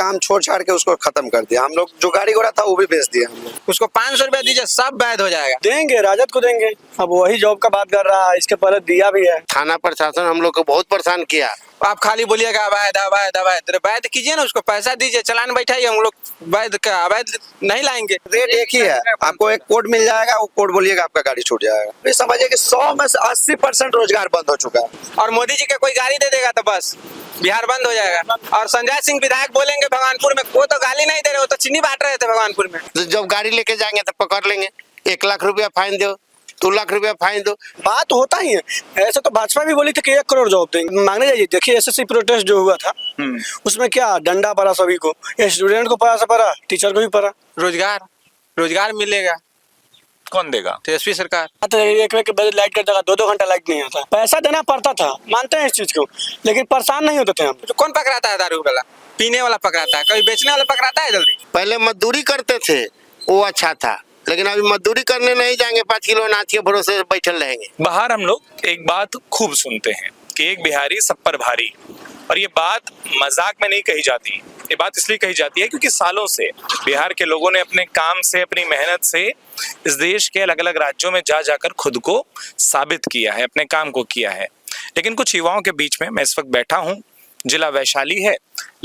काम छोड़ छाड़ के उसको खत्म कर दिया। हम लोग जो गाड़ी घोड़ा था वो भी बेच दिया हम लोग। उसको 500 रुपया दीजिए, सब वैध हो जाएगा। देंगे, राजद को देंगे। अब वही जॉब का बात कर रहा है, इसके पहले दिया भी है। थाना प्रशासन हम लोग को बहुत परेशान किया। आप खाली बोलिएगा अवैध अवैध अवैध, वैध कीजिए ना, उसको पैसा दीजिए, चलान बैठाइए। हम लोग वैध का अवैध नहीं लाएंगे। रेट एक ही है, आपको एक कोड मिल जाएगा, वो कोड बोलिएगा आपका गाड़ी छूट जाएगा। फिर समझिए कि 100 में से 80% रोजगार बंद हो चुका है। और मोदी जी के कोई गाड़ी दे देगा तो बस बिहार बंद हो जाएगा। और संजय सिंह विधायक बोलेंगे भगवानपुर में, वो तो गाली नहीं दे रहे, वो तो चीनी बांट रहे थे भगवानपुर में। तो जब गाड़ी लेके जाएंगे तो पकड़ लेंगे, 1 लाख रुपया फाइन दो, 2 लाख रुपया फाइन दो। बात तो होता ही है। ऐसे तो भाजपा भी बोली थी कि 1 करोड़ जॉब देंगे, मांगने जाइए। देखिए एसएससी प्रोटेस्ट जो हुआ था, उसमें क्या डंडा पड़ा सभी को, स्टूडेंट को पड़ा, पड़ा टीचर को भी पड़ा। रोजगार मिलेगा, कौन देगा? तेजस्वी सरकार। तो एक बजे लाइट कट जाएगा, 2-2 घंटा लाइट नहीं आता। पैसा देना पड़ता था, मानते हैं इस चीज को, लेकिन परेशान नहीं होते थे हम। तो कौन पकड़ाता है दारू वाला? पीने वाला पकड़ाता है, कभी बेचने वाला पकड़ाता है जल्दी? पहले मजदूरी करते थे, वो अच्छा था, लेकिन अभी मजदूरी करने नहीं जाएंगे, 5 किलो अनाज के भरोसे बैठल रहेंगे। बाहर हम लोग एक बात खूब सुनते हैं कि एक बिहारी सब पर भारी, और ये बात मजाक में नहीं कही जाती। ये बात इसलिए कही जाती है क्योंकि सालों से बिहार के लोगों ने अपने काम से, अपनी मेहनत से इस देश के अलग अलग राज्यों में जा जाकर खुद को साबित किया है, अपने काम को किया है। लेकिन कुछ युवाओं के बीच में मैं इस वक्त बैठा हूँ। जिला वैशाली है,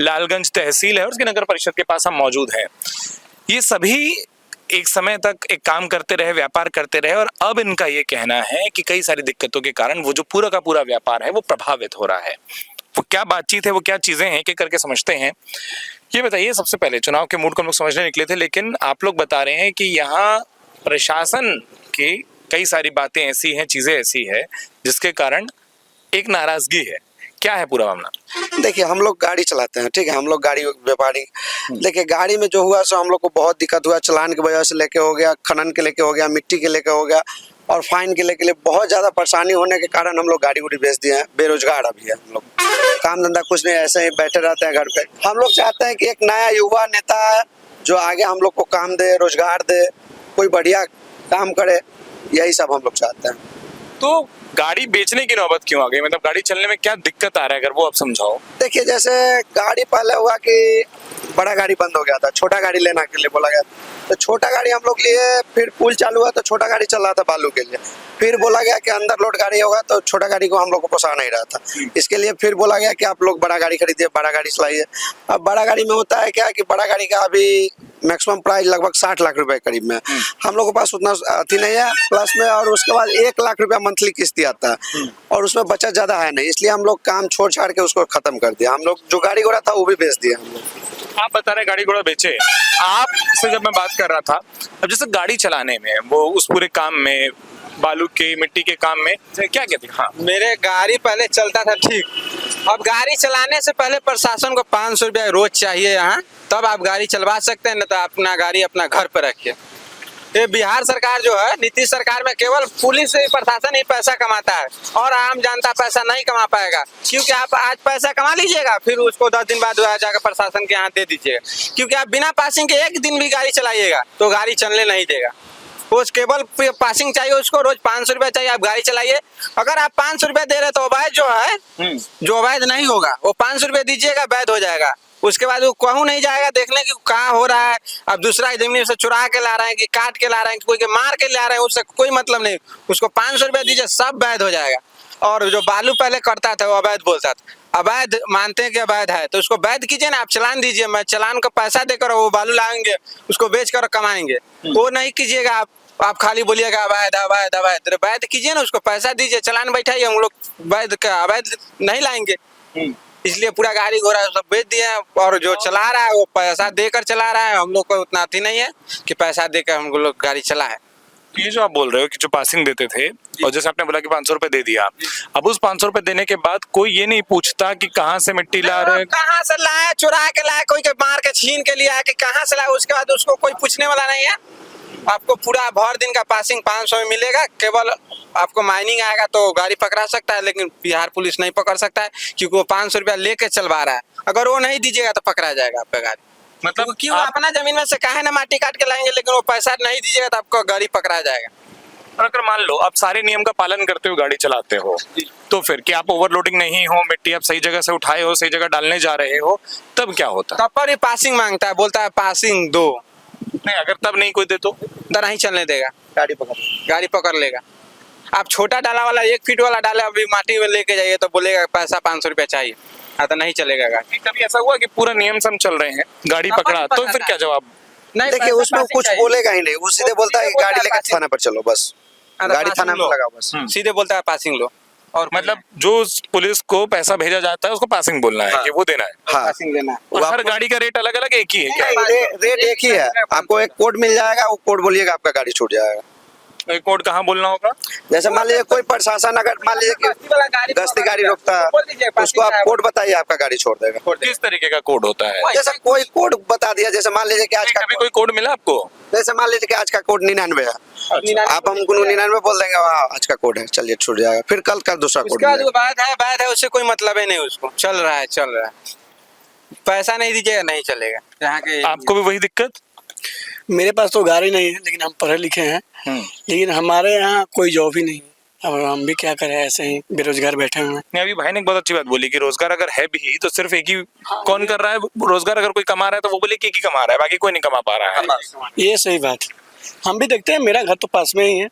लालगंज तहसील है और उसकी नगर परिषद के पास हम मौजूद हैं। ये सभी एक समय तक एक काम करते रहे, व्यापार करते रहे, और अब इनका ये कहना है कि कई सारी दिक्कतों के कारण वो जो पूरा का पूरा व्यापार है वो प्रभावित हो रहा है। वो क्या बातचीत है, वो क्या चीजें हैं, एक करके समझते हैं। ये बताइए, सबसे पहले चुनाव के मूड को हम लोग समझने निकले थे, लेकिन आप लोग बता रहे हैं कि यहाँ प्रशासन की कई सारी बातें ऐसी हैं, चीजें ऐसी है जिसके कारण एक नाराजगी है। क्या है पूरा मामला? देखिए हम लोग गाड़ी चलाते हैं, ठीक है, हम लोग गाड़ी व्यापारी। देखिए गाड़ी में जो हुआ सो हम लोग को बहुत दिक्कत हुआ, चलान की वजह से लेके हो गया, खनन के लेके हो गया, मिट्टी के लेके हो गया, और फाइन के लेके बहुत ज्यादा परेशानी होने के कारण हम लोग गाड़ी उड़ी बेच दिए हैं। बेरोजगार अभी है हम लोग, काम धंधा कुछ नहीं, ऐसे ही बैठे रहते हैं घर पे। हम लोग चाहते हैं कि एक नया युवा नेता है जो आगे हम लोग को काम दे, रोजगार दे, कोई बढ़िया काम करे, यही सब हम लोग चाहते हैं। तो गाड़ी बेचने की नौबत क्यों आ गई? मतलब गाड़ी चलने में क्या दिक्कत आ रहा है, अगर वो आप समझाओ। देखिए जैसे गाड़ी पहले हुआ कि बड़ा गाड़ी बंद हो गया था, छोटा गाड़ी लेना के लिए बोला गया, तो छोटा गाड़ी हम लोग लिए। फिर पुल चालू हुआ तो छोटा गाड़ी चल रहा था बालू के लिए। फिर बोला गया कि अंदर लोड गाड़ी होगा, तो छोटा गाड़ी को हम लोग को पोसा नहीं रहा था। इसके लिए फिर बोला गया कि आप लोग बड़ा गाड़ी खरीदिए, बड़ा गाड़ी चलाइए। अब बड़ा गाड़ी में होता है क्या कि बड़ा गाड़ी का अभी मैक्सिमम प्राइस लगभग 60 लाख रुपए करीब में। हम लोग के पास उतना अति नहीं है प्लस में, और उसके बाद 1 लाख रुपया मंथली किस्ती आता है, और उसमें बचत ज्यादा है नहीं, इसलिए हम लोग काम छोड़ छाड़ के उसको खत्म कर दिया। हम लोग जो गाड़ी घोड़ा था वो भी बेच दिया हम लोग। आप बता रहे गाड़ी घोड़ा बेचे, आप से जब मैं बात कर रहा था, अब जैसे गाड़ी चलाने में, वो उस पूरे काम में, बालू के मिट्टी के काम में क्या कहते हैं? हाँ, मेरे गाड़ी पहले चलता था ठीक, अब गाड़ी चलाने से पहले प्रशासन को 500 रुपया रोज चाहिए यहाँ, तब आप गाड़ी चलवा सकते हैं, न तो अपना गाड़ी अपना घर पर रखिए। ये बिहार सरकार जो है, नीतीश सरकार में केवल पुलिस प्रशासन ही पैसा कमाता है, और आम जनता पैसा नहीं कमा पाएगा। क्योंकि आप आज पैसा कमा लीजिएगा, फिर उसको 10 दिन बाद जाकर प्रशासन के यहाँ दे दीजिएगा। क्योंकि आप बिना पासिंग के 1 दिन भी गाड़ी चलाइएगा तो गाड़ी चलने नहीं देगा। वो केवल पासिंग चाहिए, उसको रोज 500 रुपया चाहिए, आप गाड़ी चलाइए। अगर आप 500 रुपया दे रहे तो अवैध जो है, जो अवैध नहीं होगा, वो 500 रुपया दीजिएगा, वैध हो जाएगा। उसके बाद वो कहूँ नहीं जाएगा देखने की कहाँ हो रहा है। अब दूसरा जमीन से चुरा के ला रहे हैं कि काट के ला रहे हैं कि कोई के मार के ला रहे हैं, उससे कोई मतलब नहीं। उसको 500 रुपया दीजिए, सब वैध हो जाएगा। और जो बालू पहले करता था वो अवैध बोलता था, अवैध मानते हैं कि अवैध है तो उसको वैध कीजिए ना, आप चलान दीजिए, मैं चलान का पैसा देकर वो बालू लाएंगे, उसको बेच कर कमाएंगे। वो नहीं कीजिएगा आप खाली बोलिएगा अवैध अवैध अवैध, वैध कीजिए ना, उसको पैसा दीजिए, चलान बैठाइए। हम लोग वैध का अवैध नहीं लाएंगे, इसलिए पूरा गाड़ी घोड़ा सब बेच दिया है। और जो चला रहा है वो पैसा देकर चला रहा है, हम लोग को उतना अति नहीं है कि पैसा देकर हम लोग गाड़ी चलाए। ये जो आप बोल रहे हो कि जो पासिंग देते थे, और जैसे आपने बोला कि 500 रुपए दे दिया, अब उस 500 रुपए देने के बाद कोई ये नहीं पूछता कि कहाँ से मिट्टी ला रहे, कहाँ से लाए, चुरा के लाए, कोई के मार के छीन के लिया कि कहाँ से लाए, उसके बाद उसको कोई पूछने वाला नहीं है। आपको पूरा भर दिन का पासिंग 500 में मिलेगा। केवल आपको माइनिंग आएगा तो गाड़ी पकड़ा सकता है, लेकिन बिहार पुलिस नहीं पकड़ सकता है, क्योंकि वो 500 रुपया लेके चलवा रहा है। अगर वो नहीं दीजिएगा तो पकड़ा जाएगा आपका गाड़ी। मतलब क्यों अपना जमीन में से काहे ना माटी काट के लाएंगे, लेकिन वो पैसा नहीं दीजिएगा तो आपका गाड़ी पकड़ा जाएगा। और अगर मान लो आप सारे नियम का पालन करते हुए गाड़ी चलाते हो तो फिर कि आप ओवरलोडिंग नहीं हो, मिट्टी आप सही जगह से उठाए हो, सही जगह डालने जा रहे हो, तब क्या होता? तब पर ही पासिंग मांगता है, बोलता है पासिंग दो। नहीं, अगर तब नहीं कोई दे तो नहीं चलने देगा, गाड़ी पकड़ लेगा। आप छोटा डाला वाला 1 फीट वाला डाले अभी माटी में लेके जाइए तो बोलेगा पैसा 500 रुपया चाहिए, तो नहीं चलेगा गाड़ी। कभी ऐसा हुआ कि पूरा नियम से हम चल रहे हैं, गाड़ी पकड़ा, तो फिर क्या जवाब? नहीं, देखिए पैसा उसमें passing कुछ चाहिए। बोलेगा ही नहीं, वो सीधे बोलता है कि गाड़ी लेकर थाना पर चलो, बस गाड़ी थाना में लगाओ बस। सीधे बोलता है पासिंग लो। और मतलब जो पुलिस को पैसा भेजा जाता है उसको पासिंग बोलना है कि वो देना है। हाँ, पासिंग देना है। और हर गाड़ी का रेट अलग अलग एक ही है क्या? रेट एक ही है। आपको एक कोड मिल जाएगा, वो कोड बोलिएगा आपका गाड़ी छूट जाएगा। एक कोड कहाँ बोलना होगा? जैसे मान लीजिए कोई प्रशासन अगर मान लीजिए कि गश्ती गाड़ी रोकता है, उसको आप कोड बताइए, आपका गाड़ी छोड़ देगा। किस तरीके का कोड होता है? जैसे कोई कोड बता दिया, जैसे मान लीजिए कि आज का कभी कोई कोड मिला आपको? जैसे मान लीजिए कि आज का कोड 99 है, आप हमको 99 बोल देंगे, हाँ आज का कोड है, चलिए छूट जाएगा। फिर कल का दूसरा कोड उसका जो मिलेगा। बैद है उससे कोई मतलब ही नहीं, उसको चल रहा है। पैसा नहीं दीजिएगा नहीं चलेगा। यहाँ के आपको भी वही दिक्कत? मेरे पास तो गाड़ी नहीं है, लेकिन हम पढ़े लिखे हैं, लेकिन हमारे यहाँ कोई जॉब ही नहीं है। अब हम भी क्या करें, ऐसे ही बेरोजगार बैठे हुए हैं। नहीं, अभी भाई ने एक बहुत अच्छी बात बोली कि रोजगार अगर है भी तो सिर्फ एक ही कौन कर रहा है रोजगार। अगर कोई कमा रहा है तो वो बोले कि एक ही कमा रहा है, बाकी कोई नहीं कमा पा रहा है। ये सही बात है। हम भी देखते हैं, मेरा घर तो पास में ही है,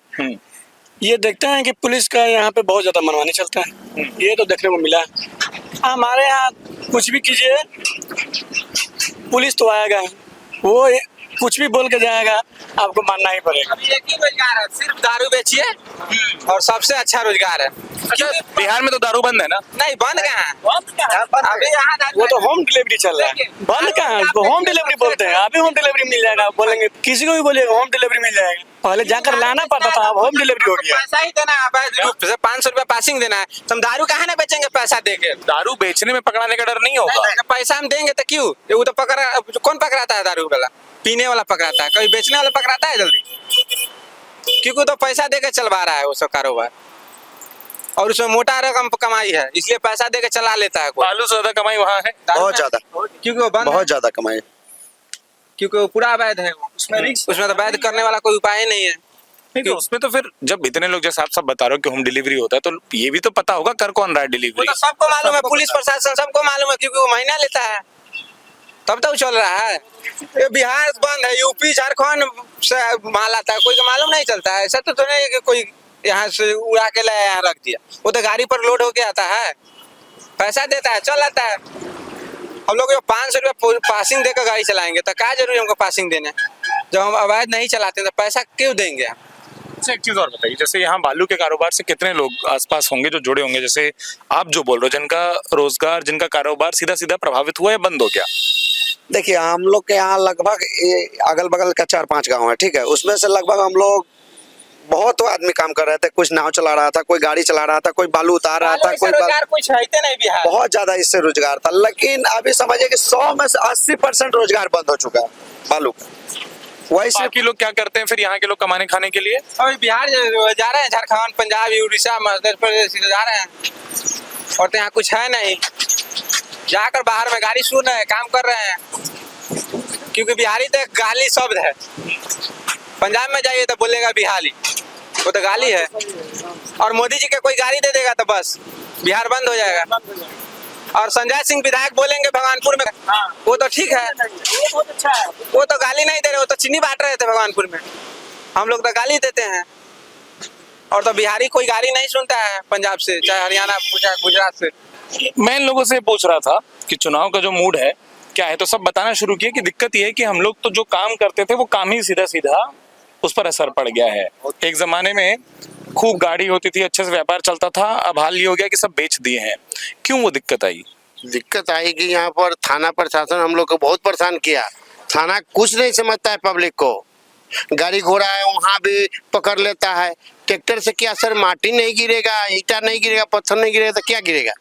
ये देखते हैं कि पुलिस का यहाँ पे बहुत ज्यादा मनमानी चलता है, ये तो देखने को मिला है। हमारे यहाँ कुछ भी कीजिए, पुलिस तो आएगा, वो कुछ भी बोल के जाएगा, आपको मानना ही पड़ेगा। अभी एक ही रोजगार है, सिर्फ दारू बेचिए और सबसे अच्छा रोजगार है। अच्छा, बिहार में तो दारू बंद है ना? नहीं, बंद कहाँ है? अभी यहाँ वो तो होम डिलीवरी चल रहा है, बंद कहाँ है? उसको होम डिलीवरी बोलते हैं। अभी होम डिलीवरी मिल जाएगा, बोलेंगे किसी को भी बोलिएगा होम डिलीवरी मिल जाएगा। पहले जाकर लाना पड़ता था, अब होम डिलीवरी हो गया। पैसा ही देना है, 500 रुपया पासिंग देना है। तुम दारू कहाँ ना बेचेंगे पैसा देके? दारू बेचने में पकड़ाने का डर नहीं होगा? जब पैसा हम देंगे तो क्यों? वो तो कौन पकड़ाता है दारू वाला? पीने वाला पकड़ाता है, कभी बेचने वाला पकड़ाता है जल्दी? क्योंकि तो पैसा देके चलवा रहा है वो सब कारोबार, और उसमें मोटा रकम कमाई है, इसलिए पैसा देके चला लेता है कोई। बालू से ज्यादा कमाई वहाँ है। बहुत ज्यादा, क्योंकि वो बंद है, बहुत ज्यादा कमाई। क्योंकि वो पूरा अवैध है, उसमें तो वैध करने वाला कोई उपाय नहीं है। नहीं तो उसमें तो फिर जब इतने लोग जैसे आप सब बता रहे हो कि होम डिलीवरी होता है, तो ये भी तो पता होगा कर कौन रहा है वो डिलीवरी। तो सबको मालूम है, पुलिस प्रशासन सबको मालूम है, क्योंकि वो महीना लेता है, तब तो चल रहा है। ये बिहार बंद है, यूपी झारखंड से माल आता है, कोई को मालूम नहीं चलता है। ऐसा तो नहीं है कि कोई यहाँ से उड़ा के लाया यहाँ रख दिया, वो तो गाड़ी पर लोड होके आता है, पैसा देता है, चल आता है। हम लोग 500 रुपया पासिंग देकर गाड़ी चलाएंगे तो क्या जरूरी हमको पासिंग देने? जब हम अवैध नहीं चलाते तो पैसा क्यों देंगे? अच्छा, एक चीज और बताइए, जैसे यहाँ बालू के कारोबार से कितने लोग आसपास होंगे जो जुड़े होंगे, जैसे आप जो बोल रहे हो, जिनका रोजगार, जिनका कारोबार सीधा सीधा प्रभावित हुआ या बंद हो गया? देखिए हम लोग के यहाँ लगभग अगल बगल का 4-5 गांव है, ठीक है, उसमें से लगभग हम लोग बहुत आदमी काम कर रहे थे। कुछ नाव चला रहा था, कोई गाड़ी चला रहा था, कोई बालू उतार रहा था, कोई कुछ है नहीं बिहार, बहुत ज्यादा इससे रोजगार था। लेकिन अभी समझिए कि 100 में से 80% रोजगार बंद हो चुका है बालू का। वही सिर्फ बाकी लोग क्या करते हैं फिर यहाँ के लोग कमाने खाने के लिए? अभी बिहार जा रहे हैं, झारखंड, पंजाब, उड़ीसा, मध्य प्रदेश जा रहे हैं, और तो यहाँ कुछ है नहीं, जाकर बाहर में गाड़ी सुन रहे हैं, काम कर रहे हैं, क्योंकि बिहारी तो गाली शब्द है। पंजाब में जाइए तो बोलेगा बिहारी, वो तो गाली है। और मोदी जी के कोई गाली दे देगा तो बस बिहार बंद हो जाएगा। और संजय सिंह विधायक बोलेंगे भगवानपुर में, वो तो ठीक है, वो तो गाली नहीं दे रहे, वो तो चीनी बांट रहे थे भगवानपुर में, हम लोग तो गाली देते हैं। और तो बिहारी कोई गाली नहीं सुनता है पंजाब से, चाहे हरियाणा, चाहे गुजरात से। मैं इन लोगों से पूछ रहा था कि चुनाव का जो मूड है क्या है, तो सब बताना शुरू किए कि दिक्कत ये है कि हम लोग तो जो काम करते थे वो काम ही सीधा सीधा उस पर असर पड़ गया है। एक जमाने में खूब गाड़ी होती थी, अच्छे से व्यापार चलता था, अब हाल ये हो गया कि सब बेच दिए हैं। क्यों वो दिक्कत आई? दिक्कत आई कि यहाँ पर थाना प्रशासन हम लोग को बहुत परेशान किया। थाना कुछ नहीं समझता है पब्लिक को, गाड़ी घोड़ा है वहाँ भी पकड़ लेता है। ट्रैक्टर से क्या सर, माटी नहीं गिरेगा, ईटा नहीं गिरेगा, पत्थर नहीं गिरेगा तो क्या गिरेगा?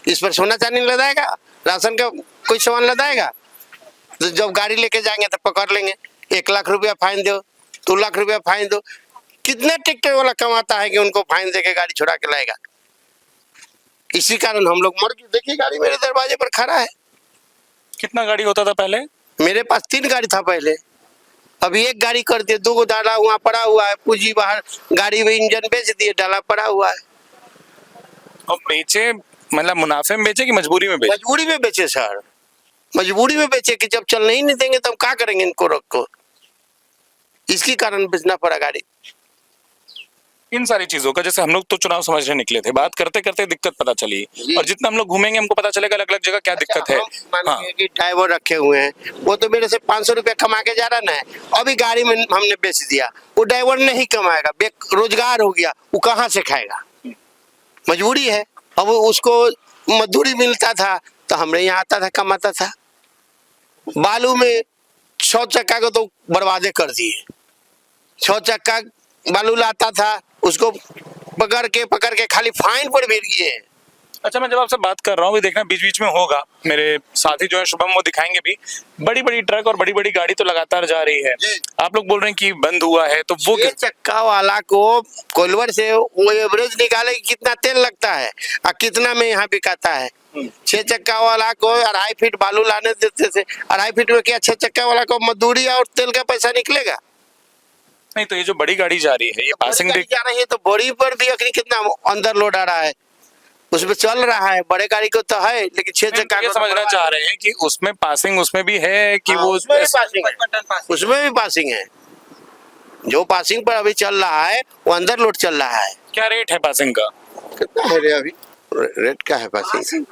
इस पर सोना चांदी लदाएगा, राशन का कोई सामान लदाएगा? तो जब गाड़ी लेके जाएंगे तो पकड़ लेंगे, 1 लाख रुपया फाइन दो, 2 लाख रुपया फाइन दो। कितने ट्रैक्टर वाला कमाता है कि उनको फाइन देके गाड़ी छुड़ा के लाएगा? इसी कारण हम लोग मर गए। देखिए गाड़ी मेरे दरवाजे पर खड़ा है। कितना गाड़ी होता था पहले? मेरे पास 3 गाड़ी था पहले। अभी एक गाड़ी कर दिए, 2 डाला वहाँ पड़ा हुआ है, पूंजी बाहर, गाड़ी में इंजन बेच दिए, डाला पड़ा हुआ है। और बेचे मतलब मुनाफे में बेचे कि मजबूरी में बेचे? मजबूरी में बेचे सर, मजबूरी में बेचे कि जब चलने ही नहीं देंगे तब क्या करेंगे इनको रखो, इसके कारण बेचना पड़ा गाड़ी। इन सारी चीजों का, जैसे हम लोग तो चुनाव समझने निकले थे, बात करते करते दिक्कत पता चली, और जितना हम लोग घूमेंगे हमको पता चलेगा अलग अलग जगह क्या दिक्कत है। मानिए कि ड्राइवर रखे हुए हैं, वो तो मेरे से 500 रुपया कमा के जा रहा ना है, अभी गाड़ी में हमने बेच दिया, वो ड्राइवर नहीं कमाएगा, बेरोजगार हो गया, वो कहाँ से खाएगा, मजबूरी है। अब उसको मजदूरी मिलता था तो हमरे यहाँ आता था, कमाता था। बालू में 100 चक्का को तो बर्बादे कर दिए, 100 चक्का बालू लाता था, उसको पकड़ के खाली फाइन पर भेज दिए। अच्छा, मैं जब आपसे बात कर रहा हूँ, भी देखना बीच बीच में होगा, मेरे साथी जो है शुभम वो दिखाएंगे भी, बड़ी बड़ी ट्रक और बड़ी बड़ी गाड़ी तो लगातार जा रही है, आप लोग बोल रहे हैं कि बंद हुआ है, तो वो 6 चक्का वाला को कोलवर से वो एवरेज निकाले कि कितना तेल लगता है और कितना में यहाँ बिकाता है। 6 चक्का वाला को 2.5 फीट बालू लाने देते थे, 2.5 फीट में क्या 6 चक्का वाला को मजदूरी और तेल का पैसा निकलेगा? नहीं, तो ये जो बड़ी गाड़ी जा रही है, ये पासिंग बड़ी गाड़ी जा रही है तो बड़ी पर भी अखनी कितना अंदर लोड आ रहा है, उसमें चल रहा है, बड़े गाड़ी को तो है, लेकिन 6 चक्का ये समझना चाह रहे हैं कि उसमें पासिंग उसमें भी है कि वो उसमें भी पासिंग है, उसमें भी पासिंग है। जो पासिंग पर अभी चल रहा है वो अंदर लोड चल रहा है। क्या रेट है पासिंग का? कितना है रे अभी? रेट क्या है पासिंग?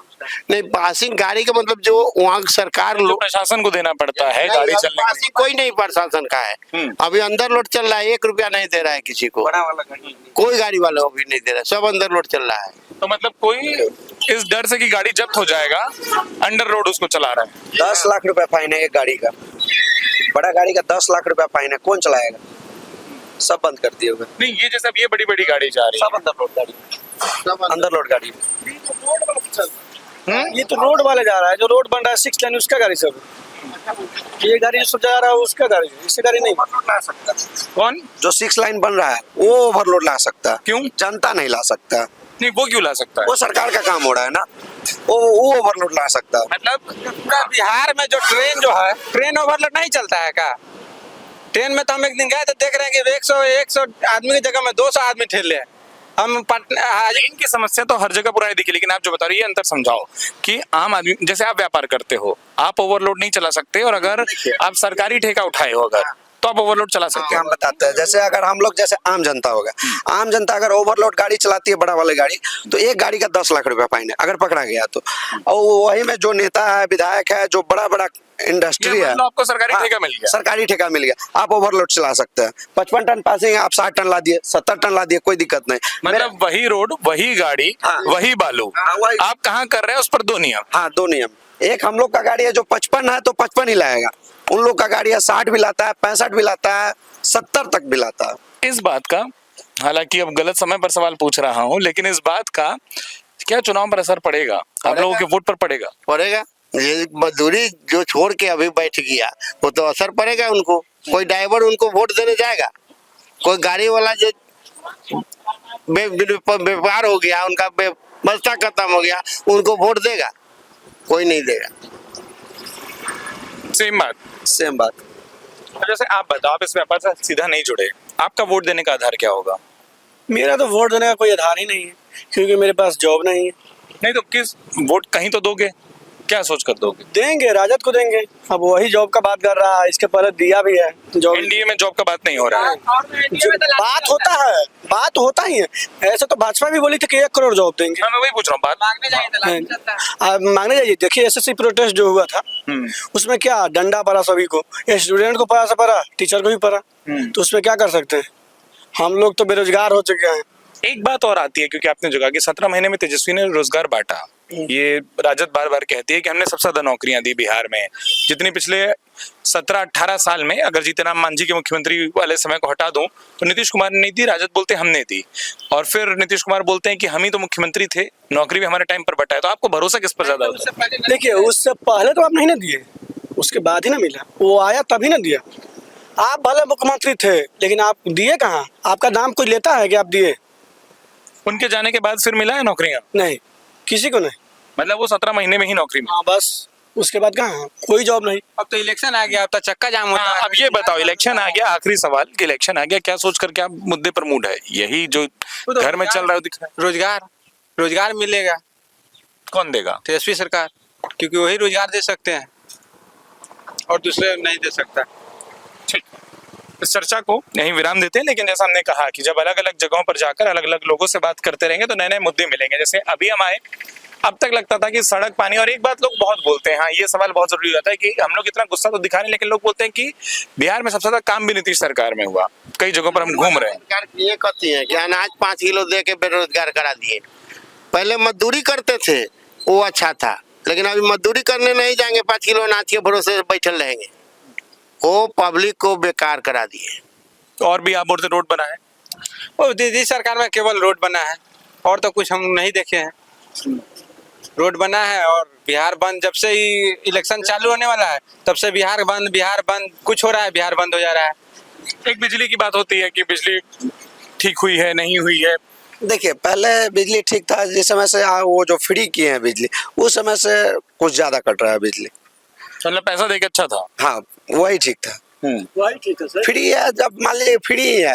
नहीं, पासिंग गाड़ी का मतलब जो वहाँ सरकार जो प्रशासन को देना पड़ता है गाड़ी चलने के पासिंग कोई नहीं प्रशासन का है। अभी अंदर लोड चल रहा है, 1 रुपया नहीं दे रहा है किसी को, कोई गाड़ी वाला भी नहीं दे रहा है, सब अंदर लोड चल रहा है। तो मतलब कोई इस डर से कि गाड़ी जब्त हो जाएगा, अंडर रोड उसको चला रहा है। 10 लाख रुपया फाइन है एक गाड़ी का, बड़ा गाड़ी का 10 लाख रुपया फाइन है, कौन चलाएगा? सब बंद कर दिए हुए, नहीं, ये जैसे अब ये बड़ी बड़ी गाड़ी जा रही है, सब अंदर लोड गाड़ी, सब अंदर लोड गाड़ी। ये तो रोड वाले जा रहा है, जो रोड बन रहा है 6 लाइन उसका गाड़ी सब, ये गाड़ी जो सब जा रहा है उसका गाड़ी, इससे गाड़ी नहीं ला सकता। कौन? जो 6 लाइन बन रहा है वो ओवरलोड ला सकता है, क्यों? जनता नहीं ला सकता, नहीं, वो क्यों ला सकता है? वो सरकार का काम हो रहा है ना, वो ओवरलोड ला सकता है। मतलब का बिहार में जो ट्रेन जो है, ट्रेन ओवरलोड नहीं चलता है का? ट्रेन में तो हम एक दिन गए तो देख रहे हैं कि 100 आदमी की जगह में 200 आदमी ठेले हैं। हम ट्रेन की समस्या तो हर जगह पुरानी दिखी, लेकिन आप जो बता रही है अंतर समझाओ कि आम आदमी, जैसे आप व्यापार करते हो, आप ओवरलोड नहीं चला सकते, और अगर आप सरकारी ठेका उठाए हो अगर, तो आप ओवरलोड चला सकते हैं। हम बताते हैं, जैसे अगर हम लोग जैसे आम जनता होगा, आम जनता अगर ओवरलोड गाड़ी चलाती है, बड़ा वाली गाड़ी, तो एक गाड़ी का 10 लाख रुपया फाइन है अगर पकड़ा गया तो। और वही में जो नेता है, विधायक है, जो बड़ा बड़ा इंडस्ट्री है, आपको सरकारी ठेका मिल गया, सरकारी ठेका मिल गया, आप ओवरलोड चला सकते हैं। 55 टन पासिंग है, आप 60 टन ला दिए, 70 टन ला दिए, कोई दिक्कत नहीं। मतलब वही रोड, वही गाड़ी, हाँ। वही बालू, वही। आप कहाँ कर रहे हैं, उस पर 2 नियम। हाँ, 2 नियम। एक हम लोग का गाड़ी है जो 55 है तो 55 ही लाएगा, उन लोग का गाड़ी है 60 भी लाता है, 65 भी लाता है, 70 तक भी लाता है। इस बात का, हालांकि अब गलत समय पर सवाल पूछ रहा हूँ, लेकिन इस बात का क्या चुनाव पर असर पड़ेगा? आप लोगों के वोट पर पड़ेगा? पड़ेगा, ये मजदूरी जो छोड़ के अभी बैठ गया वो तो असर पड़ेगा उनको। कोई ड्राइवर उनको वोट देने जाएगा, कोई गाड़ी वाला जो व्यापार हो गया, उनका व्यवस्था खत्म हो गया, उनको वोट देगा? कोई नहीं देगा। सेम बात। जैसे आप बताओ, आप इस व्यापार से सीधा नहीं जुड़े, आपका वोट देने का आधार क्या होगा? मेरा तो वोट देने का कोई आधार ही नहीं है, क्योंकि मेरे पास जॉब नहीं है। नहीं तो किस वोट कहीं तो दोगे, क्या सोच कर दोगे? देंगे, राजद को देंगे। अब वही जॉब का बात कर रहा है, इसके पहले दिया भी है जॉब। एनडीए में जॉब का बात नहीं हो रहा है। बात होता है, बात होता ही है। ऐसे तो भाजपा भी बोली थी कि 1 करोड़ जॉब देंगे। मैं वही पूछ रहा हूँ, बात मांगने जाइए, देखिए एसएससी प्रोटेस्ट जो हुआ था उसमें क्या डंडा पड़ा सभी को, स्टूडेंट को पड़ा, टीचर को भी पड़ा, तो उसमें क्या कर सकते हैं? हम लोग तो बेरोजगार हो चुके हैं। एक बात और आती है, क्योंकि आपने जगह कि 17 महीने में तेजस्वी ने रोजगार बांटा, ये राजद बार बार कहती है कि हमने सबसे ज्यादा नौकरियां दी बिहार में, जितनी पिछले 17-18 साल में, अगर जीतनराम मांझी के मुख्यमंत्री वाले समय को हटा दूं तो नीतीश कुमार ने नहीं दी, राजद बोलते हमने दी, और फिर नीतीश कुमार बोलते हैं कि हम ही तो मुख्यमंत्री थे, नौकरी भी हमारे टाइम पर बटा है। तो आपको भरोसा किस पर ज्यादा होता है? देखिए, उससे पहले तो आप नहीं ना दिए, उसके बाद ही ना मिला, वो आया तभी ना दिया। आप भले मुख्यमंत्री थे, लेकिन आप दिए कहाँ? आपका नाम कोई लेता है कि आप दिए? उनके जाने के बाद फिर मिला है नौकरियां? नहीं, किसी को नहीं। मतलब वो 17 महीने में ही नौकरी मिली। हाँ, बस उसके बाद कहाँ कोई जॉब नहीं। अब तो इलेक्शन आ गया, अब तो चक्का जाम होता है। अब ये बताओ, इलेक्शन आ गया, आखिरी सवाल कि इलेक्शन आ गया, क्या सोच कर क्या मुद्दे पर मूड है? यही जो वो तो घर में चल रहा है दिख रहा है। रोजगार मिलेगा, कौन देगा? तेजस्वी सरकार, क्योंकि वही रोजगार दे सकते हैं और दूसरे नहीं दे सकता। ठीक, इस चर्चा को यहीं विराम देते हैं। लेकिन जैसा हमने कहा कि जब अलग अलग जगहों पर जाकर अलग अलग लोगों से बात करते रहेंगे तो नए नए मुद्दे मिलेंगे। जैसे अभी हम आए, अब तक लगता था कि सड़क, पानी, और एक बात लोग बहुत बोलते हैं, हाँ ये सवाल बहुत जरूरी होता है कि हम लोग इतना गुस्सा तो दिखा रहे हैं, लेकिन लोग बोलते हैं कि बिहार में सबसे ज्यादा काम भी नीतीश सरकार में हुआ। कई जगहों पर हम घूम रहे हैं। सरकार ये कहती है कि अनाज 5 किलो दे के बेरोजगार करा दिए। पहले मजदूरी करते थे, वो अच्छा था, लेकिन अभी मजदूरी करने नहीं जाएंगे, 5 किलो अनाज के भरोसे बैठल रहेंगे। वो पब्लिक को बेकार करा दिए। और भी आप बोलते रोड बना है? वो दीदी सरकार में केवल रोड बना है और तो कुछ हम नहीं देखे हैं। रोड बना है और बिहार बंद, जब से ही इलेक्शन चालू होने वाला है तब से बिहार बंद, कुछ हो रहा है, बिहार बंद हो जा रहा है। एक बिजली की बात होती है कि बिजली ठीक हुई है, नहीं हुई है। देखिए पहले बिजली ठीक था, जिस समय से वो जो फ्री किए हैं बिजली, उस समय से कुछ ज्यादा कट रहा है बिजली। मतलब पैसा देके अच्छा था। हाँ वही ठीक था। वही ठीक है सर। फ्री है, जब मान लीजिए फ्री ही है,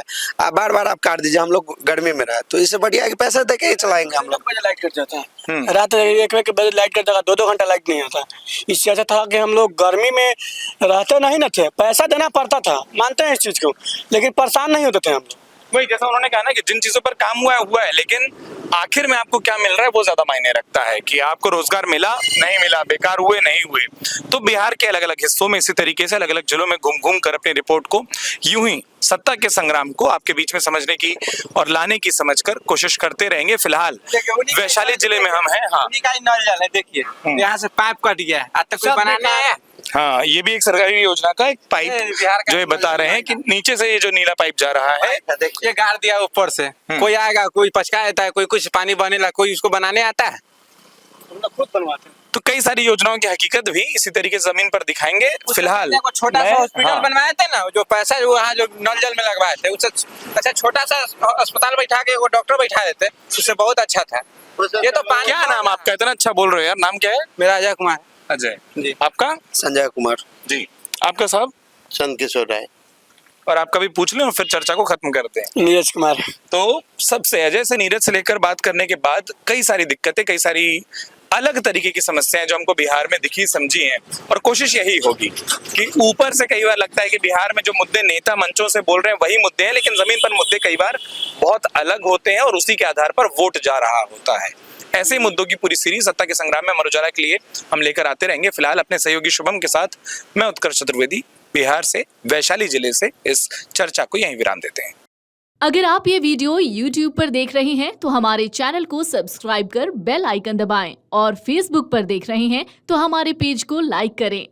बार बार आप काट दीजिए, हम लोग गर्मी में रहे तो इससे बढ़िया है कि पैसे दे के ही चलाएंगे हम लोग। बजे लाइट कट जाता है, रात 1 बजे लाइट कट जाता, 2-2 घंटा लाइट नहीं आता। इससे अच्छा था कि हम लोग गर्मी में रहते नहीं न थे, पैसा देना पड़ता था, मानते हैं इस चीज को, लेकिन परेशान नहीं होते थे हम लोग। वही जैसा उन्होंने कहा ना कि जिन चीजों पर काम हुआ है, लेकिन आखिर में आपको क्या मिल रहा है वो ज्यादा मायने रखता है कि आपको रोजगार मिला, नहीं मिला, बेकार हुए, नहीं हुए। तो बिहार के अलग अलग हिस्सों में इसी तरीके से अलग अलग जिलों में घूम घूम कर अपनी रिपोर्ट को यूं ही सत्ता के संग्राम को आपके बीच में समझने की और लाने की समझकर कोशिश करते रहेंगे। फिलहाल वैशाली जिले में हम हैं। हाँ, उन्हीं का ही नल जल है, देखिए यहाँ से पाइप कट गया है, आज तक कोई बनाने आया? हाँ, ये भी एक सरकारी योजना का एक पाइप बिहार का जो ये बता रहे हैं कि नीचे से ये जो नीला पाइप जा रहा है, ये गाड़ दिया ऊपर से, कोई आएगा, कोई पचका देता है, कोई कुछ पानी बनेगा, कोई उसको बनाने आता है? हम लोग खुद बनवाते हैं। तो कई सारी योजनाओं की हकीकत भी इसी तरीके से जमीन पर दिखाएंगे। फिलहाल छोटा सा हॉस्पिटल हाँ। बनवाए थे ना, जो पैसा जो वहाँ जो नल जल में लगवाए थे, उससे अच्छा छोटा सा अस्पताल बैठा के वो डॉक्टर बैठा देते, उससे बहुत अच्छा था। ये तो पानी। क्या नाम आपका? इतना अच्छा बोल रहे हो यार, नाम क्या है? मेरा अजय कुमार। अजय जी। आपका? संजय कुमार जी। आपका साहब? चंद किशोर राय। और आपका भी पूछ लें और फिर चर्चा को खत्म करते हैं। नीरज कुमार। तो सबसे अजय से, नीरज से लेकर बात करने के बाद कई सारी दिक्कतें, कई सारी अलग तरीके की समस्याएं जो हमको बिहार में दिखी समझी हैं, और कोशिश यही होगी कि ऊपर से कई बार लगता है कि बिहार में जो मुद्दे नेता मंचों से बोल रहे हैं वही मुद्दे हैं, लेकिन जमीन पर मुद्दे कई बार बहुत अलग होते हैं और उसी के आधार पर वोट जा रहा होता है। ऐसे मुद्दों की पूरी सीरीज सत्ता के संग्राम में अमर उजाला के लिए हम लेकर आते रहेंगे। फिलहाल अपने सहयोगी शुभम के साथ मैं उत्कर्ष चतुर्वेदी बिहार से, वैशाली जिले से इस चर्चा को यहीं विराम देते हैं। अगर आप ये वीडियो YouTube पर देख रहे हैं तो हमारे चैनल को सब्सक्राइब कर बेल आइकन दबाएं, और Facebook पर देख रहे हैं तो हमारे पेज को लाइक करें।